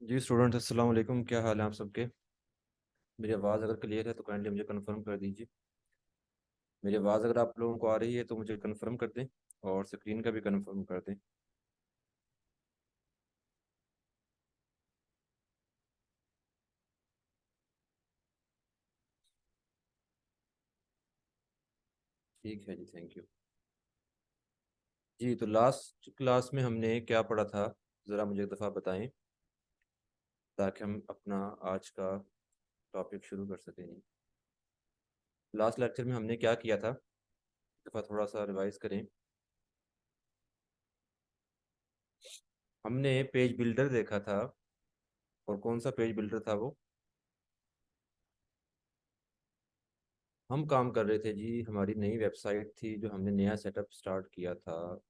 जी student अस्सलाम वालेकुम। क्या हाल है आप सबके? मेरी आवाज़ अगर क्लियर है तो काइंडली मुझे कंफर्म कर दीजिए। मेरी आवाज़ अगर आप लोगों को आ रही है तो मुझे कंफर्म कर दें, और स्क्रीन का भी कंफर्म कर दें। ठीक है जी, थैंक यू। जी तो लास्ट क्लास में हमने क्या पढ़ा था, ज़रा मुझे एक दफ़ा बताएं ताकि हम अपना आज का टॉपिक शुरू कर सकें जी। लास्ट लेक्चर में हमने क्या किया था, एक दफ़ा थोड़ा सा रिवाइज करें। हमने पेज बिल्डर देखा था। और कौन सा पेज बिल्डर था वो? हम काम कर रहे थे जी, हमारी नई वेबसाइट थी जो हमने नया सेटअप स्टार्ट किया था।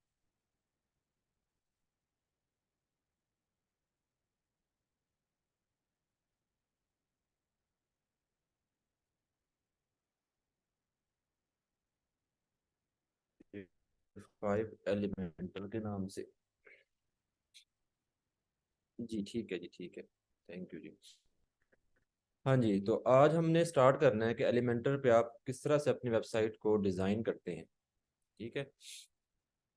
5 एलिमेंटल के नाम से। जी ठीक है जी, ठीक है। थैंक यू जी। हाँ जी, तो आज हमने स्टार्ट करना है कि एलिमेंटर पे आप किस तरह से अपनी वेबसाइट को डिज़ाइन करते हैं। ठीक है।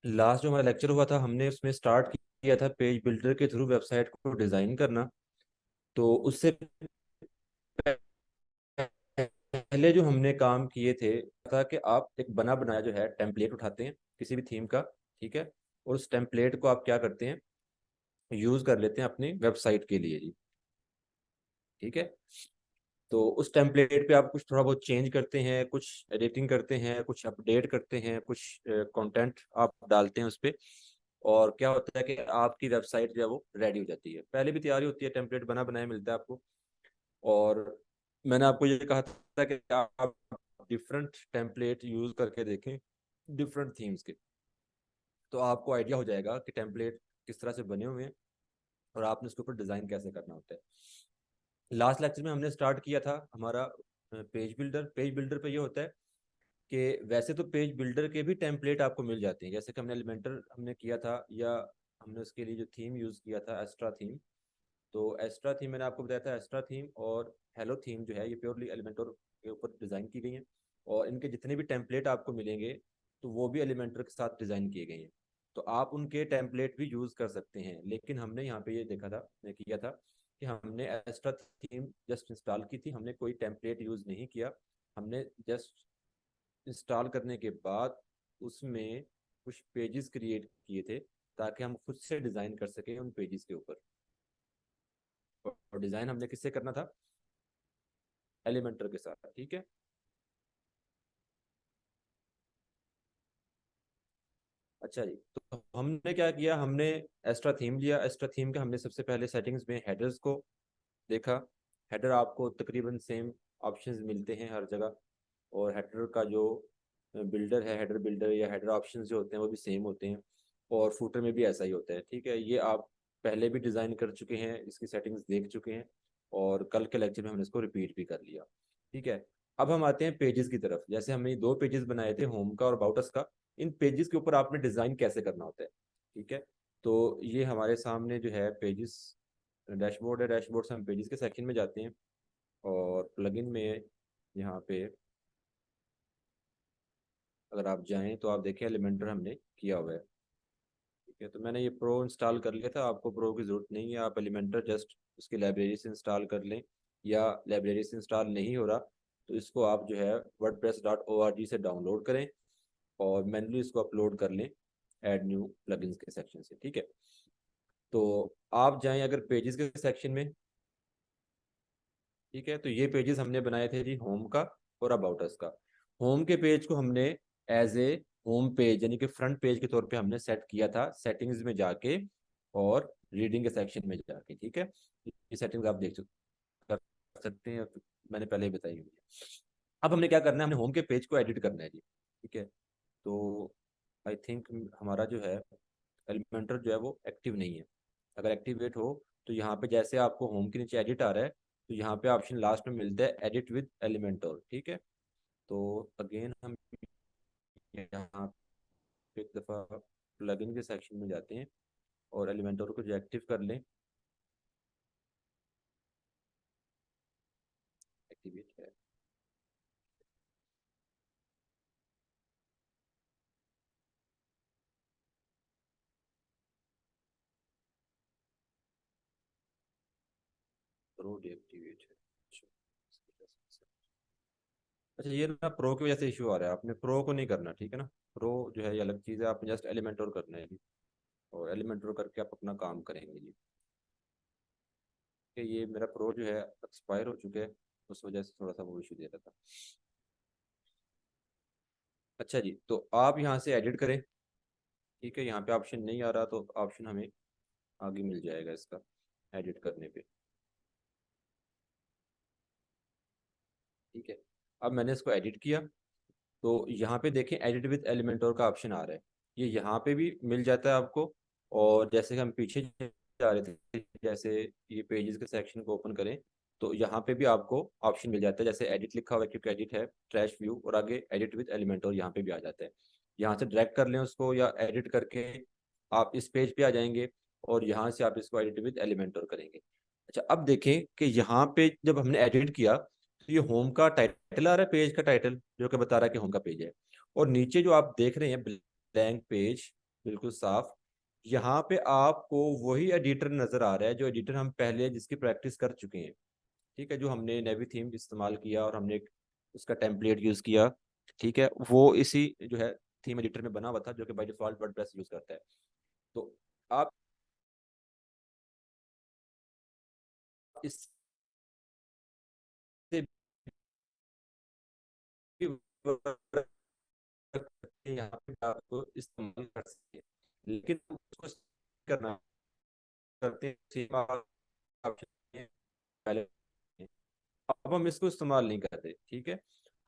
लास्ट जो हमारा लेक्चर हुआ था हमने उसमें स्टार्ट किया था पेज बिल्डर के थ्रू वेबसाइट को डिज़ाइन करना। तो उससे पहले जो हमने काम किए थे था कि आप एक बना बनाया जो है टेम्पलेट उठाते हैं किसी भी थीम का। ठीक है। और उस टेम्पलेट को आप क्या करते हैं, यूज़ कर लेते हैं अपनी वेबसाइट के लिए जी। ठीक है। तो उस टेम्पलेट पे आप कुछ थोड़ा बहुत चेंज करते हैं, कुछ एडिटिंग करते हैं, कुछ अपडेट करते हैं, कुछ कंटेंट आप डालते हैं उस पे। और क्या होता है कि आपकी वेबसाइट जो है वो रेडी हो जाती है, पहले भी तैयारी होती है, टेम्पलेट बना बनाया मिलता है आपको। और मैंने आपको ये कहा था कि आप डिफरेंट टेम्पलेट यूज़ करके देखें डिफरेंट थीम्स के, तो आपको आइडिया हो जाएगा कि टेम्पलेट किस तरह से बने हुए हैं और आपने उसके ऊपर डिज़ाइन कैसे करना होता है। लास्ट लेक्चर में हमने स्टार्ट किया था हमारा पेज बिल्डर। पेज बिल्डर पे ये होता है कि वैसे तो पेज बिल्डर के भी टेम्पलेट आपको मिल जाते हैं, जैसे कि हमने एलिमेंटर हमने किया था, या हमने उसके लिए जो थीम यूज़ किया था एस्ट्रा थीम। तो एस्ट्रा थीम मैंने आपको बताया था, एस्ट्रा थीम और हेलो थीम जो है ये प्योरली एलिमेंटर के ऊपर डिज़ाइन की गई हैं। और इनके जितने भी टेम्पलेट आपको मिलेंगे तो वो भी एलिमेंटर के साथ डिज़ाइन किए गए हैं। तो आप उनके टेम्पलेट भी यूज़ कर सकते हैं, लेकिन हमने यहाँ पे ये देखा था, किया था कि हमने एस्ट्रा थीम जस्ट इंस्टॉल की थी, हमने कोई टेम्पलेट यूज़ नहीं किया। हमने जस्ट इंस्टॉल करने के बाद उसमें कुछ पेजेस क्रिएट किए थे ताकि हम खुद से डिज़ाइन कर सकें उन पेजेस के ऊपर। और डिज़ाइन हमने किससे करना था? एलिमेंटर के साथ। ठीक है। अच्छा जी, तो हमने क्या किया, हमने एस्ट्रा थीम लिया। एस्ट्रा थीम के हमने सबसे पहले सेटिंग्स में हेडर्स को देखा। हेडर आपको तकरीबन सेम ऑप्शंस मिलते हैं हर जगह। और हेडर का जो बिल्डर है, हेडर बिल्डर या हेडर ऑप्शंस जो होते हैं वो भी सेम होते हैं। और फूटर में भी ऐसा ही होता है। ठीक है, ये आप पहले भी डिज़ाइन कर चुके हैं, इसकी सेटिंग्स देख चुके हैं। और कल के लेक्चर में हमने इसको रिपीट भी कर लिया। ठीक है। अब हम आते हैं पेजेस की तरफ। जैसे हमने दो पेजेस बनाए थे, होम का और अबाउट का। इन पेजेस के ऊपर आपने डिज़ाइन कैसे करना होता है। ठीक है। तो ये हमारे सामने जो है पेजेस डैशबोर्ड है। डैशबोर्ड से हम पेजेस के सेक्शन में जाते हैं। और प्लगइन में यहाँ पे अगर आप जाएं तो आप देखें एलिमेंटर हमने किया हुआ है। ठीक है, तो मैंने ये प्रो इंस्टॉल कर लिया था, आपको प्रो की ज़रूरत नहीं है, आप एलिमेंटर जस्ट उसकी लाइब्रेरी से इंस्टॉल कर लें। या लाइब्रेरी से इंस्टॉल नहीं हो रहा तो इसको आप जो है wordpress.org से डाउनलोड करें और मैन्युअली इसको अपलोड कर लें ऐड न्यू प्लगइन्स के सेक्शन से। ठीक है। तो आप जाएं अगर पेजेस के सेक्शन में। ठीक है, तो ये पेजेस हमने बनाए थे जी होम का और अबाउट अस का। होम के पेज को हमने एज ए होम पेज यानी कि फ्रंट पेज के तौर पे हमने सेट किया था सेटिंग्स में जाके और रीडिंग के सेक्शन में जाके। ठीक है, ये सेटिंग्स आप कर सकते हैं, मैंने पहले ही बताई हुई है। अब हमने क्या करना है, हमने होम के पेज को एडिट करना है जी। ठीक है। तो आई थिंक हमारा जो है एलिमेंटर जो है वो एक्टिव नहीं है। अगर एक्टिवेट हो तो यहाँ पे जैसे आपको होम के नीचे एडिट आ रहा है तो यहाँ पे ऑप्शन लास्ट में मिलता है एडिट विद एलिमेंटर। ठीक है। तो अगेन हम यहाँ पे एक दफ़ा प्लगइन के सेक्शन में जाते हैं और एलिमेंटर को जो एक्टिव कर लें। प्रो डीएक्टिवेट है। अच्छा, ये ना प्रो की वजह से इशू आ रहा है, आपने प्रो को नहीं करना, ठीक है ना। प्रो जो है ये अलग चीज़ है, आपने जस्ट एलिमेंटोर करना है जी। और एलिमेंटोर करके आप अपना काम करेंगे जी। कि ये मेरा प्रो जो है एक्सपायर हो चुका है, उस वजह से थोड़ा सा वो इशू दे रहा था। अच्छा जी, तो आप यहाँ से एडिट करें। ठीक है, यहाँ पे ऑप्शन नहीं आ रहा तो ऑप्शन हमें आगे मिल जाएगा इसका, एडिट करने पे। ठीक है, अब मैंने इसको एडिट किया, तो यहाँ पे देखें एडिट विद एलिमेंटोर का ऑप्शन आ रहा है। ये यहाँ पे भी मिल जाता है आपको। और जैसे हम पीछे जा रहे थे, जैसे ये पेजेस के सेक्शन को ओपन करें, तो यहाँ पे भी आपको ऑप्शन मिल जाता है, जैसे एडिट लिखा हुआ है क्योंकि एडिट है, ट्रैश व्यू, और आगे एडिट विद एलिमेंटोर यहाँ पे भी आ जाता है। यहाँ से ड्रैग कर लें उसको, या एडिट करके आप इस पेज पे आ जाएंगे, और यहाँ से आप इसको एडिट विद एलिमेंटोर करेंगे। अच्छा, अब देखें कि यहाँ पे जब हमने एडिट किया, तो ये होम का टाइटल आ रहा है, पेज का टाइटल जो कि बता रहा है कि होम का पेज है। और नीचे जो आप देख रहे हैं ब्लैंक पेज, बिल्कुल साफ, यहाँ पे आपको वही एडिटर नजर आ रहा है जो एडिटर हम पहले जिसकी प्रैक्टिस कर चुके हैं। ठीक है, जो हमने नेवी थीम इस्तेमाल किया और हमने उसका टेम्पलेट यूज किया। ठीक है, वो इसी जो है थीम एडिटर में बना हुआ था, जो कि बाय डिफॉल्ट वर्डप्रेस यूज करता है। तो आप इससे भी यहाँ पे आपको इस्तेमाल कर सकते हैं, लेकिन उसको करना करते हैं option पहले। अब हम इसको इस्तेमाल नहीं करते, ठीक है।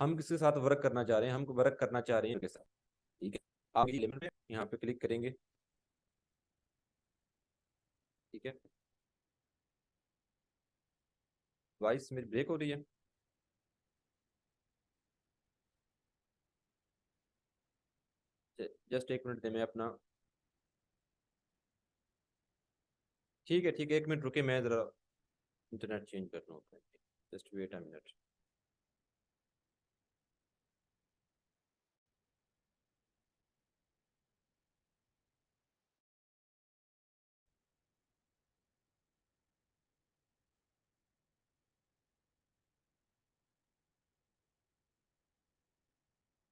हम किसके साथ वर्क करना चाह रहे हैं, हम वर्क करना चाह रहे हैं के साथ। ठीक है, आप ये लिमिट में यहाँ पे क्लिक करेंगे। ठीक है, वॉइस मेरी ब्रेक हो रही है। जस्ट एक मिनट दे, मैं अपना। ठीक है ठीक है, एक मिनट रुके, मैं ज़रा इंटरनेट चेंज कर रहा हूँ। Just wait a minute.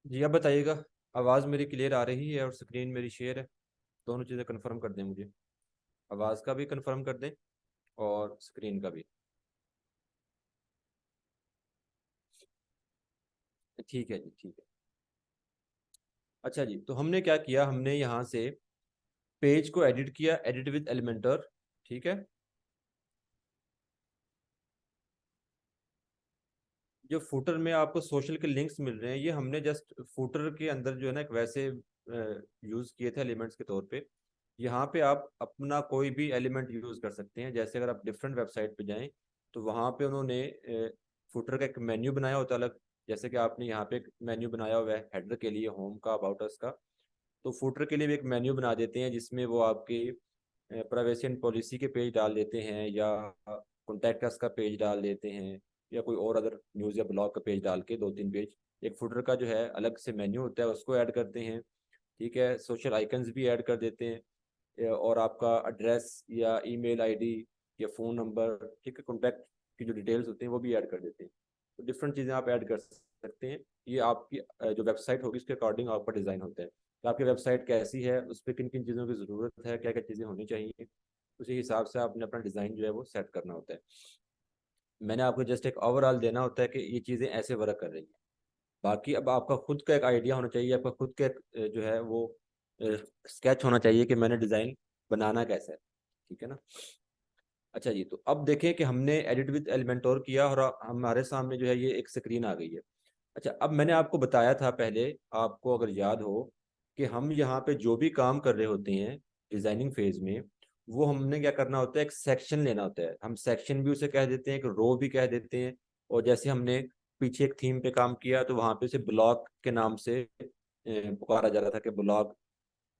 जी, अब बताइएगा, आवाज़ मेरी क्लियर आ रही है और स्क्रीन मेरी शेयर है? दोनों चीज़ें कंफर्म कर दें मुझे, आवाज़ का भी कंफर्म कर दें और स्क्रीन का भी। ठीक है जी, ठीक है। अच्छा जी, तो हमने क्या किया, हमने यहाँ से पेज को एडिट किया, एडिट विद एलिमेंटर। ठीक है, जो फुटर में आपको सोशल के लिंक्स मिल रहे हैं, ये हमने जस्ट फुटर के अंदर जो है ना एक वैसे यूज किए थे एलिमेंट्स के तौर पे। यहाँ पे आप अपना कोई भी एलिमेंट यूज कर सकते हैं, जैसे अगर आप डिफरेंट वेबसाइट पे जाएं, तो वहाँ पे उन्होंने फुटर का एक मेन्यू बनाया होता है अलग। जैसे कि आपने यहाँ पे एक मेन्यू बनाया हुआ है हेडर के लिए, होम का, अबाउट अस का। तो फुटर के लिए भी एक मेन्यू बना देते हैं, जिसमें वो आपकी प्राइवेसी एंड पॉलिसी के पेज डाल देते हैं, या कॉन्टैक्ट अस का पेज डाल देते हैं, या कोई और अदर न्यूज़ या ब्लॉग का पेज डाल के दो तीन पेज, एक फुटर का जो है अलग से मेन्यू होता है उसको ऐड करते हैं। ठीक है, सोशल आइकन्स भी ऐड कर देते हैं, और आपका एड्रेस या ईमेल आईडी या फ़ोन नंबर, ठीक है, कॉन्टैक्ट की जो डिटेल्स होते हैं वो भी ऐड कर देते हैं। तो डिफरेंट चीज़ें आप ऐड कर सकते हैं। ये आपकी जो वेबसाइट होगी उसके अकॉर्डिंग आपका डिज़ाइन होता है कि आपकी वेबसाइट कैसी है, उस पर किन किन चीज़ों की ज़रूरत है, क्या क्या चीज़ें होनी चाहिए, उसी हिसाब से आपने अपना डिज़ाइन जो है वो सेट करना होता है। मैंने आपको जस्ट एक ओवरऑल देना होता है कि ये चीज़ें ऐसे वर्क कर रही हैं। बाकी अब आपका खुद का एक आइडिया होना चाहिए, आपका खुद का एक जो है वो स्केच होना चाहिए कि मैंने डिज़ाइन बनाना कैसा है। ठीक है ना। अच्छा जी, तो अब देखें कि हमने एडिट विद एलिमेंटोर किया और हमारे सामने जो है ये एक स्क्रीन आ गई है। अच्छा, अब मैंने आपको बताया था पहले, आपको अगर याद हो, कि हम यहाँ पे जो भी काम कर रहे होते हैं डिजाइनिंग फेज में, वो हमने क्या करना होता है, एक सेक्शन लेना होता है। हम सेक्शन भी उसे कह देते हैं, एक रो भी कह देते हैं। और जैसे हमने पीछे एक थीम पे काम किया, तो वहां पे उसे ब्लॉक के नाम से पुकारा जा रहा था कि ब्लॉक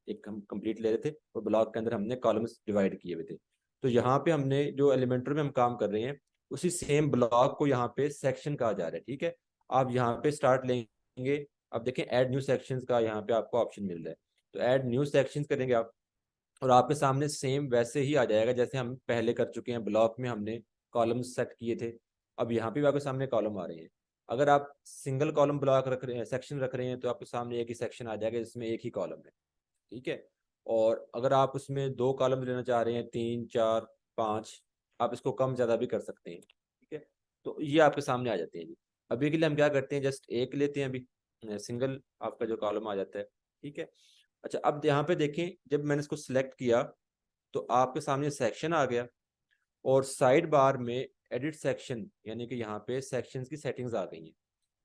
एक हम कंप्लीट ले रहे थे, और ब्लॉक के अंदर हमने कॉलम्स डिवाइड किए हुए थे। तो यहाँ पे हमने जो एलिमेंटर में हम काम कर रहे हैं, उसी सेम ब्लॉक को यहाँ पे सेक्शन कहा जा रहा है। ठीक है, आप यहाँ पे स्टार्ट लेंगे। अब देखें ऐड न्यू सेक्शंस का यहाँ पे आपको ऑप्शन मिल रहा है, तो ऐड न्यू सेक्शंस करेंगे आप, और आपके सामने सेम वैसे ही आ जाएगा जैसे हम पहले कर चुके हैं। ब्लॉक में हमने कॉलम्स सेट किए थे, अब यहाँ पे भी आपके सामने कॉलम आ रहे हैं। अगर आप सिंगल कॉलम ब्लॉक रख रहे हैं, सेक्शन रख रहे हैं, तो आपके सामने एक ही सेक्शन आ जाएगा जिसमें एक ही कॉलम है, ठीक है। और अगर आप उसमें दो कॉलम लेना चाह रहे हैं, 3 4 5, आप इसको कम ज़्यादा भी कर सकते हैं, ठीक है। तो ये आपके सामने आ जाते हैं जी। अभी के लिए हम क्या करते हैं, जस्ट एक लेते हैं अभी, सिंगल आपका जो कॉलम आ जाता है, ठीक है। अच्छा, अब यहाँ पे देखें, जब मैंने इसको सिलेक्ट किया तो आपके सामने सेक्शन आ गया, और साइड बार में एडिट सेक्शन, यानी कि यहाँ पे सेक्शंस की सेटिंग्स आ गई हैं।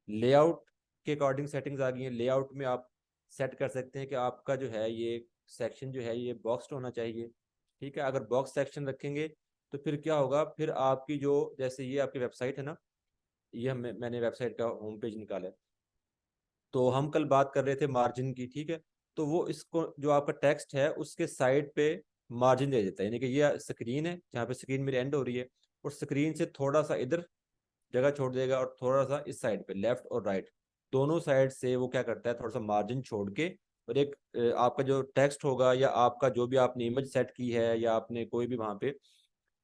लेआउट के अकॉर्डिंग सेटिंग्स आ गई हैं। लेआउट में आप सेट कर सकते हैं कि आपका जो है ये सेक्शन जो है ये बॉक्स्ड होना चाहिए, ठीक है। अगर बॉक्स सेक्शन रखेंगे तो फिर क्या होगा, फिर आपकी जो, जैसे ये आपकी वेबसाइट है ना, ये मैंने वेबसाइट का होम पेज निकाला है, तो हम कल बात कर रहे थे मार्जिन की, ठीक है। तो वो इसको जो आपका टेक्स्ट है उसके साइड पे मार्जिन दे देता है, यानी कि ये स्क्रीन है जहाँ पे स्क्रीन मेरी एंड हो रही है, और स्क्रीन से थोड़ा सा इधर जगह छोड़ देगा, और थोड़ा सा इस साइड पे, लेफ्ट और राइट दोनों साइड से वो क्या करता है, थोड़ा सा मार्जिन छोड़ के, और एक आपका जो टेक्स्ट होगा, या आपका जो भी आपने इमेज सेट की है, या आपने कोई भी वहाँ पे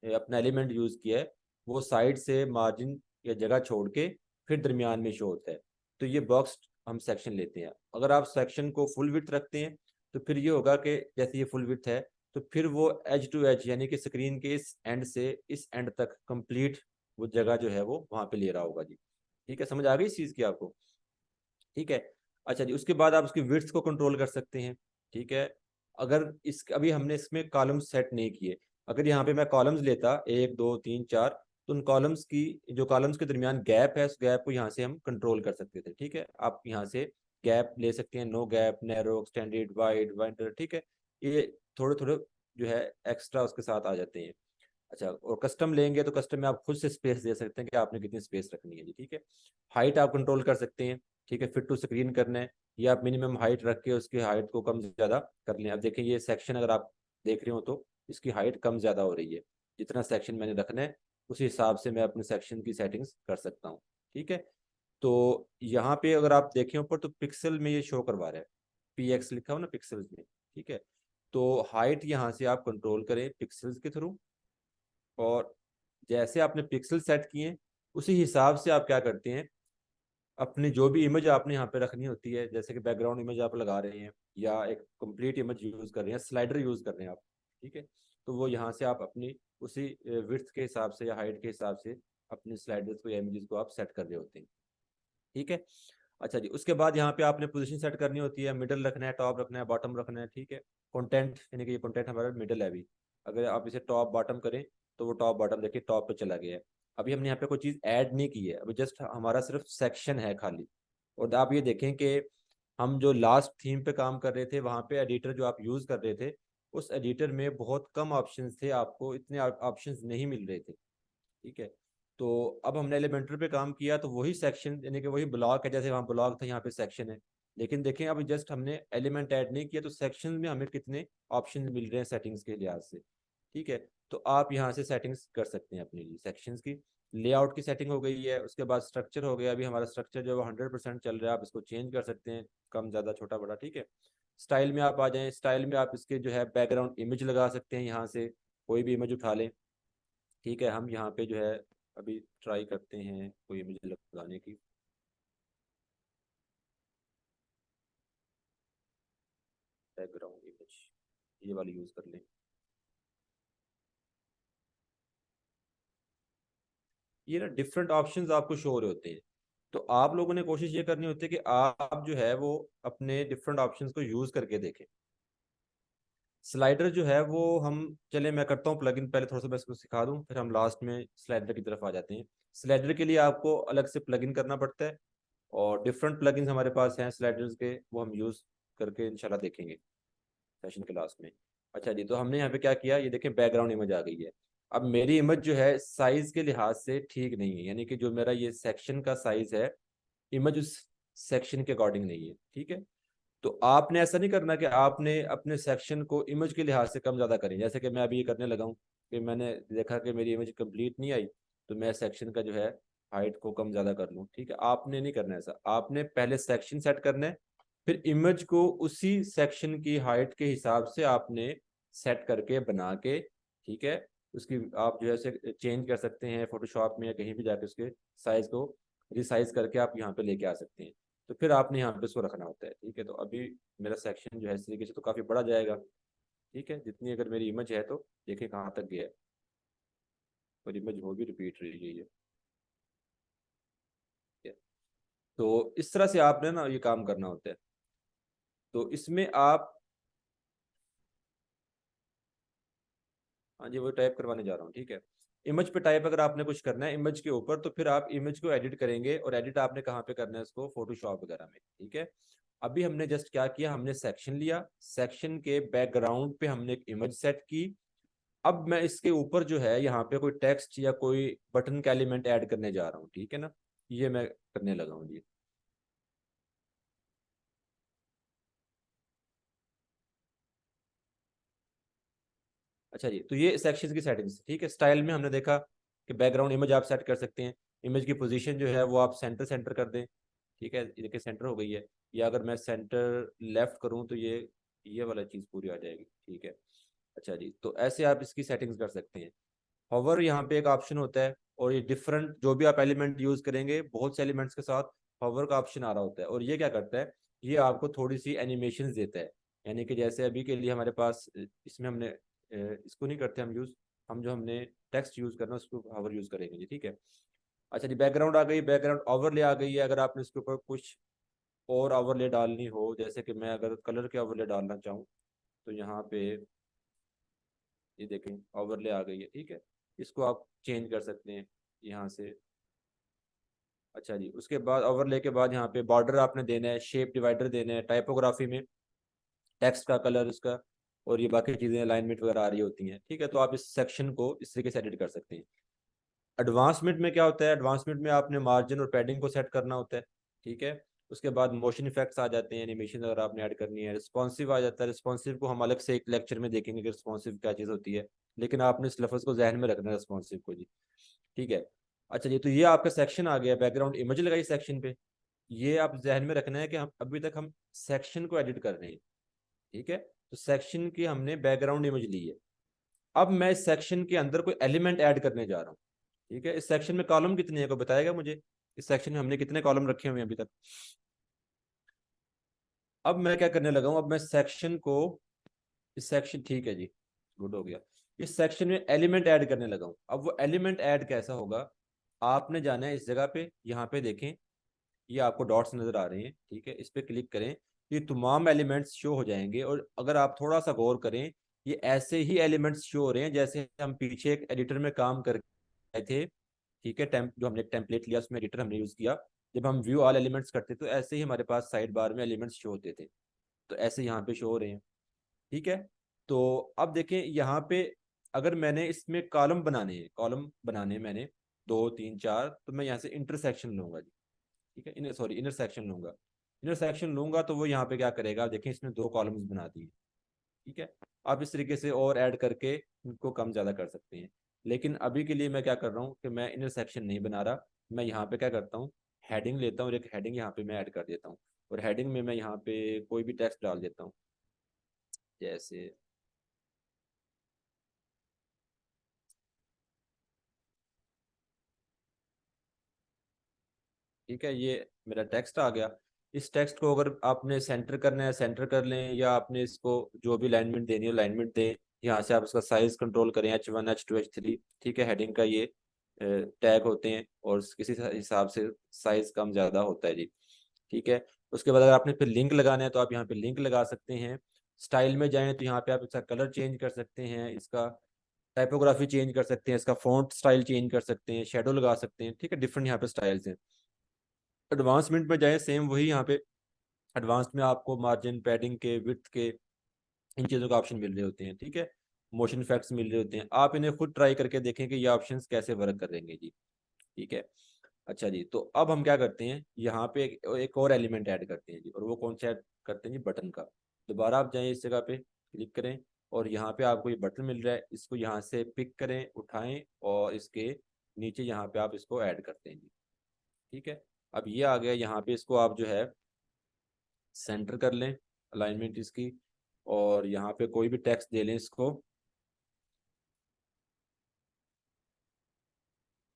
अपना एलिमेंट यूज किया है, वो साइड से मार्जिन या जगह छोड़ के फिर दरमियान में शो होता है। तो ये बॉक्स हम सेक्शन लेते हैं। अगर आप सेक्शन को फुल विड्थ रखते हैं तो फिर ये होगा कि जैसे ये फुल विड्थ है, तो फिर वो एज टू एज, यानी कि स्क्रीन के इस एंड से इस एंड तक कंप्लीट वो जगह जो है वो वहां पे ले रहा होगा जी। ठीक है, समझ आ गई इस चीज की आपको? ठीक है। अच्छा जी, उसके बाद आप उसकी विड्थ को कंट्रोल कर सकते हैं, ठीक है। अगर इस अभी हमने इसमें कॉलम्स सेट नहीं किए, अगर यहाँ पे मैं कॉलम्स लेता 1 2 3 4, तो उन कॉलम्स की, जो कॉलम्स के दरमियान गैप है, उस गैप को यहाँ से हम कंट्रोल कर सकते थे, ठीक है। आप यहाँ से गैप ले सकते हैं, no gap, narrow, extended, wide, wider, ठीक है। ये थोड़े थोड़े जो है एक्स्ट्रा उसके साथ आ जाते हैं। अच्छा, और कस्टम लेंगे तो कस्टम में आप खुद से स्पेस दे सकते हैं कि आपने कितनी स्पेस रखनी है जी, ठीक है। हाइट आप कंट्रोल कर सकते हैं, ठीक है, फिट टू स्क्रीन करना है, या आप मिनिमम हाइट रख के उसकी हाइट को कम ज़्यादा कर लें। अब देखें ये सेक्शन अगर आप देख रहे हो तो इसकी हाइट कम ज़्यादा हो रही है, जितना सेक्शन मैंने रखना है उसी हिसाब से मैं अपने सेक्शन की सेटिंग्स कर सकता हूँ, ठीक है। तो यहाँ पे अगर आप देखें ऊपर तो पिक्सल में ये शो करवा रहा है, PX लिखा हो ना पिक्सल्स में, ठीक है। तो हाइट यहाँ से आप कंट्रोल करें पिक्सल्स के थ्रू, और जैसे आपने पिक्सल सेट किए उसी हिसाब से आप क्या करते हैं, अपनी जो भी इमेज आपने यहाँ पे रखनी होती है, जैसे कि बैकग्राउंड इमेज आप लगा रहे हैं या एक कंप्लीट इमेज यूज कर रहे हैं, स्लाइडर यूज कर रहे हैं आप, ठीक है। तो वो यहाँ से आप अपनी उसी विड्थ के हिसाब से या हाइट के हिसाब से अपनी स्लाइडर्स को या इमेजेस को आप सेट कर रहे होते हैं, ठीक है। अच्छा जी, उसके बाद यहाँ पे आपने पोजीशन सेट करनी होती है, मिडल रखना है, टॉप रखना है, बॉटम रखना है, ठीक है। कंटेंट, यानी कि ये कंटेंट हमारा मिडल है अभी, अगर आप इसे टॉप बॉटम करें तो वो टॉप बॉटम देखिए टॉप पे चला गया है। अभी हमने यहाँ पे कोई चीज़ ऐड नहीं की है, अभी जस्ट हमारा सिर्फ सेक्शन है खाली। और आप ये देखें कि हम जो लास्ट थीम पे काम कर रहे थे वहाँ पे एडिटर जो आप यूज़ कर रहे थे, उस एडिटर में बहुत कम ऑप्शंस थे, आपको इतने ऑप्शंस नहीं मिल रहे थे, ठीक है। तो अब हमने एलिमेंटर पे काम किया तो वही सेक्शन, यानी कि वही ब्लॉक है, जैसे वहाँ ब्लॉक था यहाँ पे सेक्शन है, लेकिन देखें अभी जस्ट हमने एलिमेंट ऐड नहीं किया तो सेक्शन में हमें कितने ऑप्शन मिल रहे हैं सेटिंग्स के लिहाज से, ठीक है। तो आप यहाँ से सेटिंग्स कर सकते हैं अपने लिए सेक्शंस की। लेआउट की सेटिंग हो गई है, उसके बाद स्ट्रक्चर हो गया, अभी हमारा स्ट्रक्चर जो है 100% चल रहा है, आप इसको चेंज कर सकते हैं, कम ज़्यादा छोटा बड़ा, ठीक है। स्टाइल में आप आ जाएं, स्टाइल में आप इसके जो है बैकग्राउंड इमेज लगा सकते हैं, यहाँ से कोई भी इमेज उठा लें, ठीक है। हम यहाँ पे जो है अभी ट्राई करते हैं कोई इमेज लगाने की। बैकग्राउंड इमेज ये वाली यूज़ कर लें। ये ना डिफरेंट ऑप्शंस आपको शो हो रहे होते हैं, तो आप लोगों ने कोशिश ये करनी होती है कि आप जो है वो अपने डिफरेंट ऑप्शंस को यूज़ करके देखें। स्लाइडर जो है वो हम, चले मैं करता हूँ प्लगइन, पहले थोड़ा सा मैं इसको सिखा दूँ, फिर हम लास्ट में स्लाइडर की तरफ आ जाते हैं। स्लाइडर के लिए आपको अलग से प्लगइन करना पड़ता है, और डिफरेंट प्लगइन्स हमारे पास हैं स्लाइडर्स के, वो हम यूज़ करके इंशाल्लाह देखेंगे सेशन के लास्ट में। अच्छा जी, तो हमने यहाँ पे क्या किया, ये देखें बैकग्राउंड इमेज आ गई है। अब मेरी इमेज जो है साइज के लिहाज से ठीक नहीं है, यानी कि जो मेरा ये सेक्शन का साइज है, इमेज उस सेक्शन के अकॉर्डिंग नहीं है, ठीक है। तो आपने ऐसा नहीं करना कि आपने अपने सेक्शन को इमेज के लिहाज से कम ज़्यादा करें, जैसे कि मैं अभी ये करने लगा हूँ कि मैंने देखा कि मेरी इमेज कंप्लीट नहीं आई, तो मैं सेक्शन का जो है हाइट को कम ज़्यादा कर लूँ, ठीक है। आपने नहीं करना ऐसा, आपने पहले सेक्शन सेट करना है, फिर इमेज को उसी सेक्शन की हाइट के हिसाब से आपने सेट करके बना के, ठीक है, उसकी आप जो है चेंज कर सकते हैं फोटोशॉप में या कहीं भी जाके उसके साइज को रिसाइज करके आप यहाँ पे लेके आ सकते हैं। तो फिर आपने यहाँ पे उसको रखना होता है, ठीक है। तो अभी मेरा सेक्शन जो है इस तरीके से तो काफ़ी बड़ा जाएगा, ठीक है। जितनी अगर मेरी इमेज है तो देखिए कहाँ तक गया है, और इमेज वो भी रिपीट रही है ये, ठीक है। तो इस तरह से आपने ना ये काम करना होता है। तो इसमें आप, हाँ जी वो टाइप करवाने जा रहा हूँ, ठीक है। इमेज पे टाइप अगर आपने कुछ करना है इमेज के ऊपर, तो फिर आप इमेज को एडिट करेंगे, और एडिट आपने कहाँ पे करना है इसको, फोटोशॉप वगैरह में, ठीक है। अभी हमने जस्ट क्या किया, हमने सेक्शन लिया, सेक्शन के बैकग्राउंड पे हमने एक इमेज सेट की। अब मैं इसके ऊपर जो है यहाँ पे कोई टेक्स्ट या कोई बटन का एलिमेंट ऐड करने जा रहा हूँ, ठीक है ना। ये मैं करने लगा हूँ जी। अच्छा जी, तो ये सेक्शन की सेटिंग्स, ठीक है। स्टाइल में हमने देखा कि बैकग्राउंड इमेज आप सेट कर सकते हैं, इमेज की पोजीशन जो है वो आप सेंटर सेंटर कर दें, ठीक है। ये देखिए सेंटर हो गई है। या अगर मैं सेंटर लेफ्ट करूं तो ये वाला चीज़ पूरी आ जाएगी, ठीक है। अच्छा जी, तो ऐसे आप इसकी सेटिंग्स कर सकते हैं। हॉवर यहाँ पे एक ऑप्शन होता है, और ये डिफरेंट जो भी आप एलिमेंट यूज करेंगे बहुत से एलिमेंट्स के साथ हॉवर का ऑप्शन आ रहा होता है, और ये क्या करता है, ये आपको थोड़ी सी एनिमेशन देता है। यानी कि जैसे अभी के लिए हमारे पास इसमें हमने इसको नहीं करते हम यूज, हम जो हमने टेक्स्ट यूज करना उसको हॉवर यूज करेंगे जी, ठीक है। अच्छा जी, बैकग्राउंड आ गई, बैकग्राउंड ओवरले आ गई है। अगर आपने इसके ऊपर कुछ और ओवरले डालनी हो, जैसे कि मैं अगर कलर के ओवरले डालना चाहूँ, तो यहाँ पे ये देखें ओवरले आ गई है, ठीक है। इसको आप चेंज कर सकते हैं यहाँ से। अच्छा जी, उसके बाद ओवरले के बाद यहाँ पे बॉर्डर आपने देना है, शेप डिवाइडर देना है, टाइपोग्राफी में टेक्स्ट का कलर उसका, और ये बाकी चीज़ें अलाइनमेंट वगैरह आ रही होती हैं, ठीक है। तो आप इस सेक्शन को इस तरीके से एडिट कर सकते हैं। एडवांसमेंट में क्या होता है, एडवांसमेंट में आपने मार्जिन और पैडिंग को सेट करना होता है, ठीक है। उसके बाद मोशन इफेक्ट्स आ जाते हैं, एनिमेशन अगर आपने ऐड करनी है। रिस्पॉन्सिव आ जाता है, रिस्पॉन्सिव को हम अलग से एक लेक्चर में देखेंगे कि रिस्पॉन्सिव क्या चीज़ होती है, लेकिन आपने इस लफ्ज़ को जहन में रखना है रिस्पॉन्सिव को जी, ठीक है। अच्छा जी, तो ये आपका सेक्शन आ गया, बैकग्राउंड इमेज लगाई सेक्शन पे। ये आप जहन में रखना है कि हम अभी तक हम सेक्शन को एडिट कर रहे हैं, ठीक है। तो सेक्शन की हमने बैकग्राउंड इमेज ली है। अब मैं इस सेक्शन के अंदर कोई एलिमेंट ऐड करने जा रहा हूँ, ठीक है। इस सेक्शन में कॉलम कितने हैं को बताएगा मुझे, इस सेक्शन में हमने कितने कॉलम रखे हुए हैं अभी तक। अब मैं क्या करने लगा हूँ, अब मैं सेक्शन को, इस सेक्शन, ठीक है जी, गुड हो गया। इस सेक्शन में एलिमेंट ऐड करने लगा हूँ। अब वो एलिमेंट ऐड कैसा होगा, आपने जाना है इस जगह पे, यहाँ पे देखें ये आपको डॉट्स नजर आ रहे हैं, ठीक है। इस पे क्लिक करें, ये तमाम एलिमेंट्स शो हो जाएंगे, और अगर आप थोड़ा सा गौर करें, ये ऐसे ही एलिमेंट्स शो हो रहे हैं जैसे हम पीछे एक एडिटर में काम कर रहे थे, ठीक है। जो हमने एक टेम्पलेट लिया उसमें एडिटर हमने यूज किया, जब हम व्यू ऑल एलिमेंट्स करते तो ऐसे ही हमारे पास साइड बार में एलिमेंट्स शो होते थे। तो ऐसे यहाँ पे शो हो रहे हैं, ठीक है। तो अब देखें यहाँ पे, अगर मैंने इसमें कॉलम बनाने हैं, कॉलम बनाने हैं मैंने 2 3 4, तो मैं यहाँ से इंटरसेक्शन लूंगा जी, ठीक है। इन सॉरी इंटरसेक्शन लूंगा, इंटरसेक्शन लूंगा तो वो यहाँ पे क्या करेगा, आप देखें इसमें 2 कॉलम्स बना दिए, ठीक है। आप इस तरीके से और ऐड करके इनको कम ज़्यादा कर सकते हैं। लेकिन अभी के लिए मैं क्या कर रहा हूँ कि मैं इंटरसेक्शन नहीं बना रहा, मैं यहाँ पे क्या करता हूँ, हेडिंग लेता हूँ और एक हेडिंग यहाँ पे मैं ऐड कर देता हूँ, और हेडिंग में मैं यहाँ पे कोई भी टेक्स्ट डाल देता हूँ, जैसे, ठीक है, ये मेरा टेक्स्ट आ गया। इस टेक्स्ट को अगर आपने सेंटर करना है सेंटर कर लें, या आपने इसको जो भी अलाइनमेंट देनी है अलाइनमेंट दें। यहाँ से आप इसका साइज कंट्रोल करें, H1 H2 H3, ठीक है। हेडिंग का ये टैग होते हैं, और किसी हिसाब से साइज कम ज़्यादा होता है जी, ठीक है। उसके बाद अगर आपने फिर लिंक लगाना है तो आप यहाँ पे लिंक लगा सकते हैं। स्टाइल में जाएं तो यहाँ पे आप इसका कलर चेंज कर सकते हैं, इसका टाइपोग्राफी चेंज कर सकते हैं, इसका फॉन्ट स्टाइल चेंज कर सकते हैं, शेडो लगा सकते हैं, ठीक है। डिफरेंट यहाँ पे स्टाइल्स हैं। एडवांसमेंट में जाए सेम वही यहाँ पे, एडवांस में आपको मार्जिन पैडिंग के विड्थ के इन चीज़ों का ऑप्शन मिल रहे होते हैं, ठीक है। मोशन इफेक्ट्स मिल रहे होते हैं, आप इन्हें खुद ट्राई करके देखें कि ये ऑप्शंस कैसे वर्क करेंगे जी, ठीक है। अच्छा जी, तो अब हम क्या करते हैं, यहाँ पे एक और एलिमेंट ऐड करते हैं जी, और वो कौन सा ऐड करते हैं जी, बटन का। दोबारा आप जाएं इस जगह पे क्लिक करें, और यहाँ पे आपको ये बटन मिल रहा है, इसको यहाँ से पिक करें, उठाएं, और इसके नीचे यहाँ पे आप इसको ऐड करते हैं जी, ठीक है। अब ये आ गया, यहाँ पे इसको आप जो है सेंटर कर लें, अलाइनमेंट इसकी, और यहाँ पे कोई भी टेक्स्ट दे लें इसको,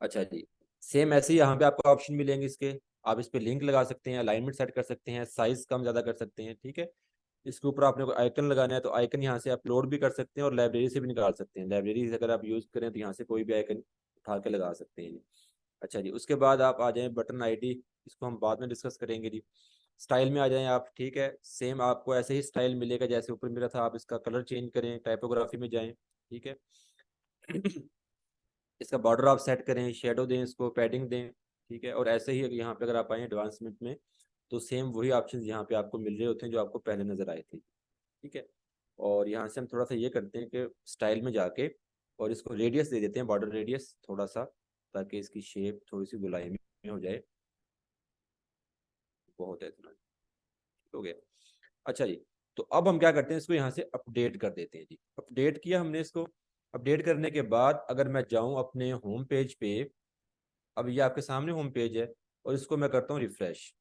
अच्छा जी, सेम ऐसे ही यहाँ पे आपको ऑप्शन मिलेंगे इसके। आप इस पे लिंक लगा सकते हैं, अलाइनमेंट सेट कर सकते हैं, साइज कम ज़्यादा कर सकते हैं, ठीक है। इसके ऊपर आपने कोई आइकन लगाना है तो आइकन यहाँ से अपलोड भी कर सकते हैं और लाइब्रेरी से भी निकाल सकते हैं। लाइब्रेरी से अगर आप यूज़ करें तो यहाँ से कोई भी आइकन उठा के लगा सकते हैं जी। अच्छा जी, उसके बाद आप आ जाएं बटन आईडी, इसको हम बाद में डिस्कस करेंगे जी। स्टाइल में आ जाएं आप, ठीक है। सेम आपको ऐसे ही स्टाइल मिलेगा जैसे ऊपर मिला था। आप इसका कलर चेंज करें, टाइपोग्राफी में जाएं, ठीक है। इसका बॉर्डर आप सेट करें, शेडो दें, इसको पैडिंग दें, ठीक है। और ऐसे ही यहाँ पे अगर आप आए एडवांसमेंट में तो सेम वही ऑप्शन यहाँ पे आपको मिल रहे होते हैं जो आपको पहले नजर आए थे, ठीक है। और यहाँ से हम थोड़ा सा ये करते हैं कि स्टाइल में जाके और इसको रेडियस दे देते हैं, बॉर्डर रेडियस थोड़ा सा, ताकि इसकी शेप थोड़ी सी गोलाई में हो जाए। बहुत है इतना, हो गया। अच्छा जी, तो अब हम क्या करते हैं, इसको यहाँ से अपडेट कर देते हैं जी। अपडेट किया हमने इसको। अपडेट करने के बाद अगर मैं जाऊँ अपने होम पेज पे, अब ये आपके सामने होम पेज है, और इसको मैं करता हूँ रिफ्रेश,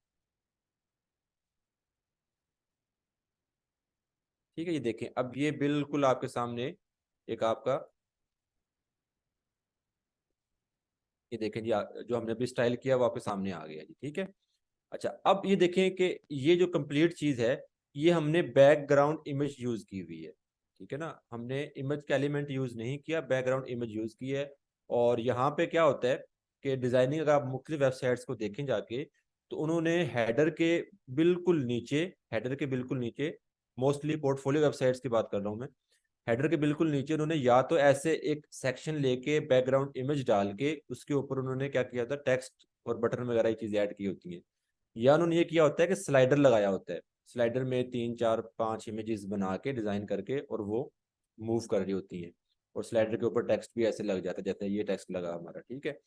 ठीक है। ये देखें, अब ये बिल्कुल आपके सामने एक आपका, ये देखें जी, जो हमने अभी स्टाइल किया वो आपके सामने आ गया जी, ठीक है। अच्छा, अब ये देखें कि ये जो कंप्लीट चीज है, ये हमने बैकग्राउंड इमेज यूज की हुई है, ठीक है ना। हमने इमेज का एलिमेंट यूज नहीं किया, बैकग्राउंड इमेज यूज की है। और यहाँ पे क्या होता है कि डिजाइनिंग, अगर आप मुख्तलिफ वेबसाइट्स को देखें जाके, तो उन्होंने हेडर के बिल्कुल नीचे, मोस्टली पोर्टफोलियो वेबसाइट्स की बात कर रहा हूँ मैं, हेडर के बिल्कुल नीचे उन्होंने या तो ऐसे एक सेक्शन लेके बैकग्राउंड इमेज डाल के उसके ऊपर उन्होंने क्या किया था, टेक्स्ट और बटन वगैरह ये चीजें ऐड की होती हैं। या उन्होंने ये किया होता है कि स्लाइडर लगाया होता है, स्लाइडर में 3 4 5 इमेजेस बना के डिजाइन करके और वो मूव कर रही होती हैं, और स्लाइडर के ऊपर टेक्स्ट भी ऐसे लग जाता है जैसे ये टेक्स्ट लगा हमारा, ठीक है।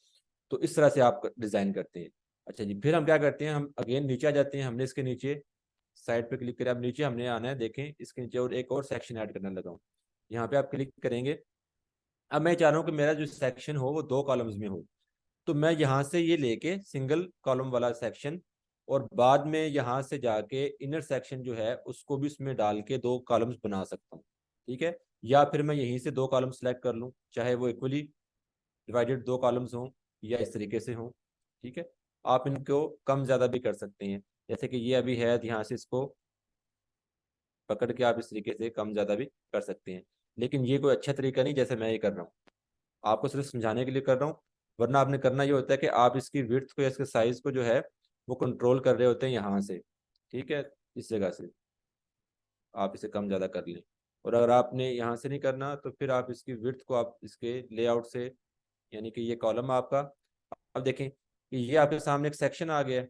तो इस तरह से आप डिजाइन करते हैं। अच्छा जी, फिर हम क्या करते हैं, हम अगेन नीचे आ जाते हैं। हमने इसके नीचे साइड पे क्लिक करें, अब नीचे हमने आना है, देखें इसके नीचे और एक और सेक्शन ऐड करने लगा हूँ। यहाँ पे आप क्लिक करेंगे। अब मैं चाह रहा हूँ कि मेरा जो सेक्शन हो वो 2 कॉलम्स में हो, तो मैं यहाँ से ये लेके सिंगल कॉलम वाला सेक्शन, और बाद में यहाँ से जाके इनर सेक्शन जो है उसको भी उसमें डाल के 2 कॉलम्स बना सकता हूँ, ठीक है। या फिर मैं यहीं से 2 कॉलम सेलेक्ट कर लूँ, चाहे वो इक्वली डिवाइडेड 2 कॉलम्स हों या इस तरीके से हों, ठीक है। आप इनको कम ज़्यादा भी कर सकते हैं, जैसे कि ये अभी है, यहाँ से इसको पकड़ के आप इस तरीके से कम ज़्यादा भी कर सकते हैं। लेकिन ये कोई अच्छा तरीका नहीं जैसे मैं ये कर रहा हूँ, आपको सिर्फ समझाने के लिए कर रहा हूँ। वरना आपने करना ये होता है कि आप इसकी विड्थ को या इसके साइज को जो है वो कंट्रोल कर रहे होते हैं यहाँ से, ठीक है। इस जगह से आप इसे कम ज़्यादा कर लें। और अगर आपने यहाँ से नहीं करना तो फिर आप इसकी विड्थ को आप इसके लेआउट से, यानी कि ये कॉलम आपका, अब देखें कि ये आपके सामने एक सेक्शन आ गया है।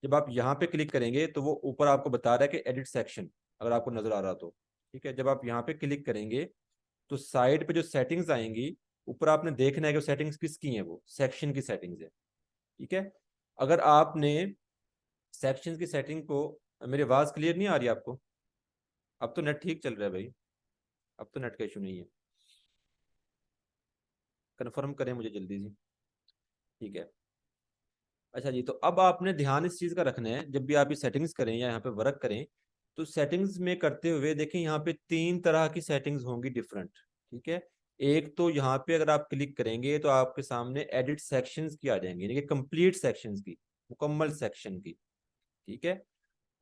जब आप यहाँ पे क्लिक करेंगे तो वो ऊपर आपको बता रहा है कि एडिट सेक्शन, अगर आपको नजर आ रहा तो, ठीक है। जब आप यहाँ पे क्लिक करेंगे तो साइड पे जो सेटिंग्स आएंगी, ऊपर आपने देखना है कि सेटिंग्स किसकी हैं, वो सेक्शन की सेटिंग्स है, ठीक है। अगर आपने सेक्शन की सेटिंग को, मेरी आवाज़ क्लियर नहीं आ रही आपको? अब तो नेट ठीक चल रहा है भाई, अब तो नेट का इशू नहीं है। कन्फर्म करें मुझे जल्दी से, ठीक है। अच्छा जी, तो अब आपने ध्यान इस चीज़ का रखना है, जब भी आप ये सेटिंग्स करें या यहाँ पे वर्क करें, तो सेटिंग्स में करते हुए देखें यहाँ पे 3 तरह की सेटिंग्स होंगी डिफरेंट, ठीक है। एक तो यहाँ पे अगर आप क्लिक करेंगे तो आपके सामने एडिट सेक्शंस की आ जाएंगी, यानी कि कंप्लीट सेक्शंस की, मुकम्मल सेक्शन की, ठीक है।